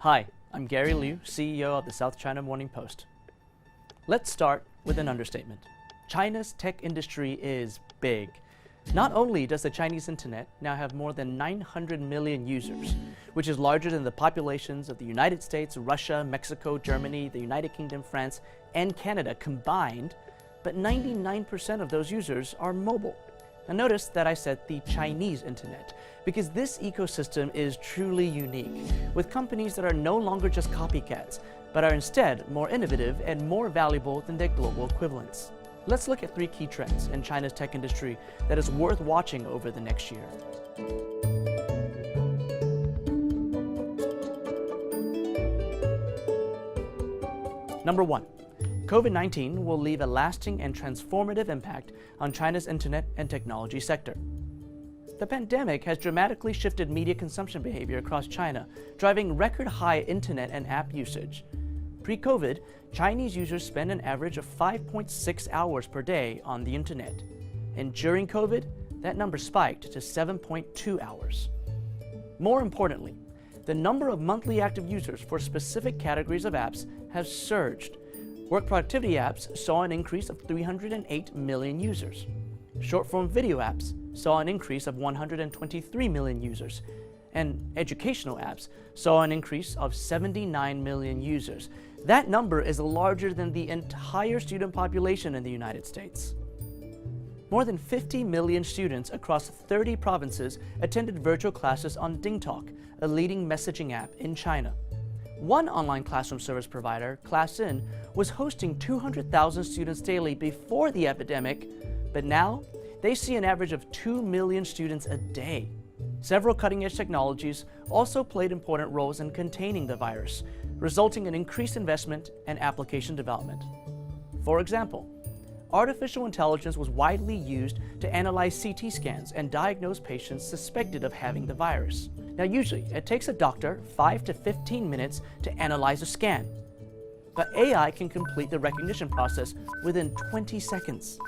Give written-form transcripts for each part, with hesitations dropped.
Hi, I'm Gary Liu, CEO of the South China Morning Post. Let's start with an understatement. China's tech industry is big. Not only does the Chinese internet now have more than 900 million users, which is larger than the populations of the United States, Russia, Mexico, Germany, the United Kingdom, France, and Canada combined, but 99% of those users are mobile. Now notice that I said the Chinese internet, because this ecosystem is truly unique, with companies that are no longer just copycats, but are instead more innovative and more valuable than their global equivalents. Let's look at 3 key trends in China's tech industry that is worth watching over the next year. Number 1. COVID-19 will leave a lasting and transformative impact on China's internet and technology sector. The pandemic has dramatically shifted media consumption behavior across China, driving record-high internet and app usage. Pre-COVID, Chinese users spend an average of 5.6 hours per day on the internet. And during COVID, that number spiked to 7.2 hours. More importantly, the number of monthly active users for specific categories of apps has surged. Work productivity apps saw an increase of 308 million users. Short-form video apps saw an increase of 123 million users. And educational apps saw an increase of 79 million users. That number is larger than the entire student population in the United States. More than 50 million students across 30 provinces attended virtual classes on DingTalk, a leading messaging app in China. One online classroom service provider, ClassIn, was hosting 200,000 students daily before the epidemic, but now they see an average of 2 million students a day. Several cutting-edge technologies also played important roles in containing the virus, resulting in increased investment and application development. For example, artificial intelligence was widely used to analyze CT scans and diagnose patients suspected of having the virus. Now, usually, it takes a doctor 5 to 15 minutes to analyze a scan, but AI can complete the recognition process within 20 seconds.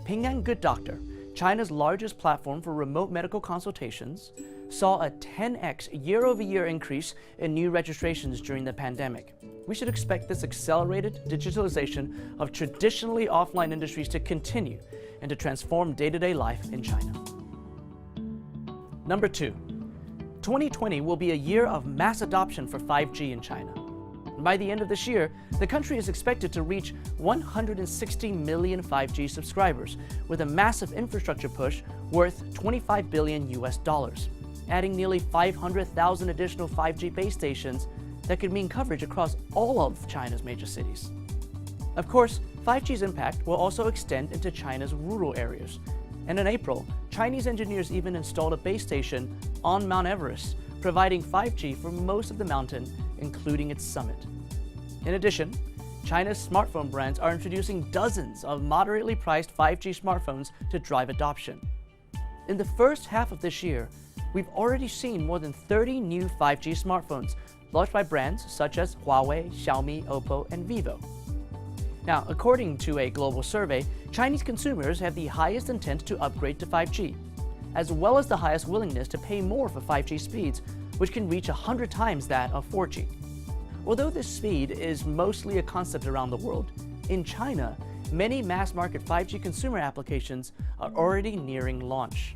Ping An Good Doctor, China's largest platform for remote medical consultations, saw a 10x year-over-year increase in new registrations during the pandemic. We should expect this accelerated digitalization of traditionally offline industries to continue and to transform day-to-day life in China. Number 2. 2020 will be a year of mass adoption for 5G in China. By the end of this year, the country is expected to reach 160 million 5G subscribers, with a massive infrastructure push worth $25 billion, adding nearly 500,000 additional 5G base stations that could mean coverage across all of China's major cities. Of course, 5G's impact will also extend into China's rural areas. And in April, Chinese engineers even installed a base station on Mount Everest, providing 5G for most of the mountain, including its summit. In addition, China's smartphone brands are introducing dozens of moderately priced 5G smartphones to drive adoption. In the first half of this year, we've already seen more than 30 new 5G smartphones launched by brands such as Huawei, Xiaomi, Oppo, and Vivo. Now, according to a global survey, Chinese consumers have the highest intent to upgrade to 5G, as well as the highest willingness to pay more for 5G speeds, which can reach 100 times that of 4G. Although this speed is mostly a concept around the world, in China, many mass-market 5G consumer applications are already nearing launch.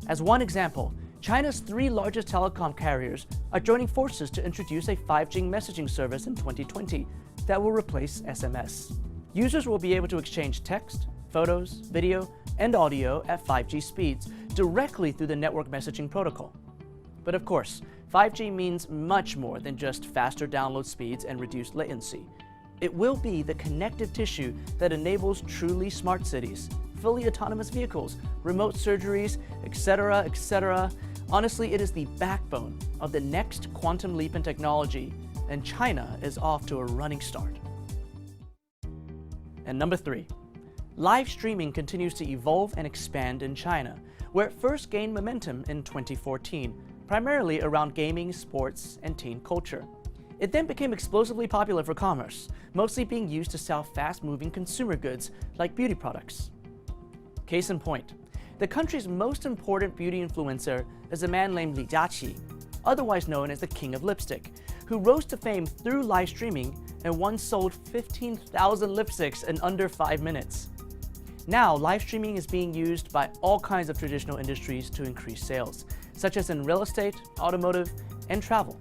As one example, China's 3 largest telecom carriers are joining forces to introduce a 5G messaging service in 2020 that will replace SMS. Users will be able to exchange text, photos, video, and audio at 5G speeds directly through the network messaging protocol. But of course, 5G means much more than just faster download speeds and reduced latency. It will be the connective tissue that enables truly smart cities, fully autonomous vehicles, remote surgeries, etc., etc. Honestly, it is the backbone of the next quantum leap in technology, and China is off to a running start. And number 3. Live streaming continues to evolve and expand in China, where it first gained momentum in 2014, primarily around gaming, sports, and teen culture. It then became explosively popular for commerce, mostly being used to sell fast-moving consumer goods like beauty products. Case in point, the country's most important beauty influencer is a man named Li Jiaqi, otherwise known as the King of Lipstick, who rose to fame through live streaming and once sold 15,000 lipsticks in under 5 minutes. Now, live streaming is being used by all kinds of traditional industries to increase sales, such as in real estate, automotive, and travel.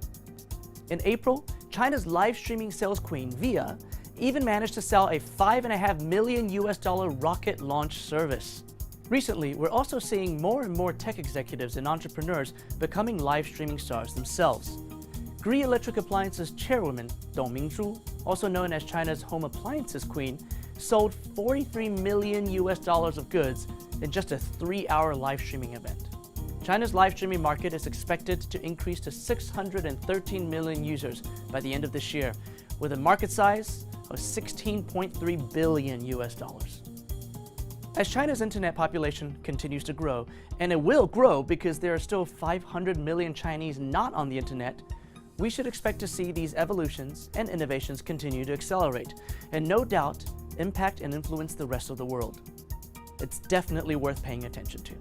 In April, China's live streaming sales queen, Via, even managed to sell a $5.5 million rocket launch service. Recently, we're also seeing more and more tech executives and entrepreneurs becoming live streaming stars themselves. Gree Electric Appliances chairwoman Dong Mingzhu, also known as China's home appliances queen, sold $43 million of goods in just a 3-hour live streaming event. China's live streaming market is expected to increase to 613 million users by the end of this year, with a market size of $16.3 billion. As China's internet population continues to grow, and it will grow because there are still 500 million Chinese not on the internet, we should expect to see these evolutions and innovations continue to accelerate, and no doubt impact and influence the rest of the world. It's definitely worth paying attention to.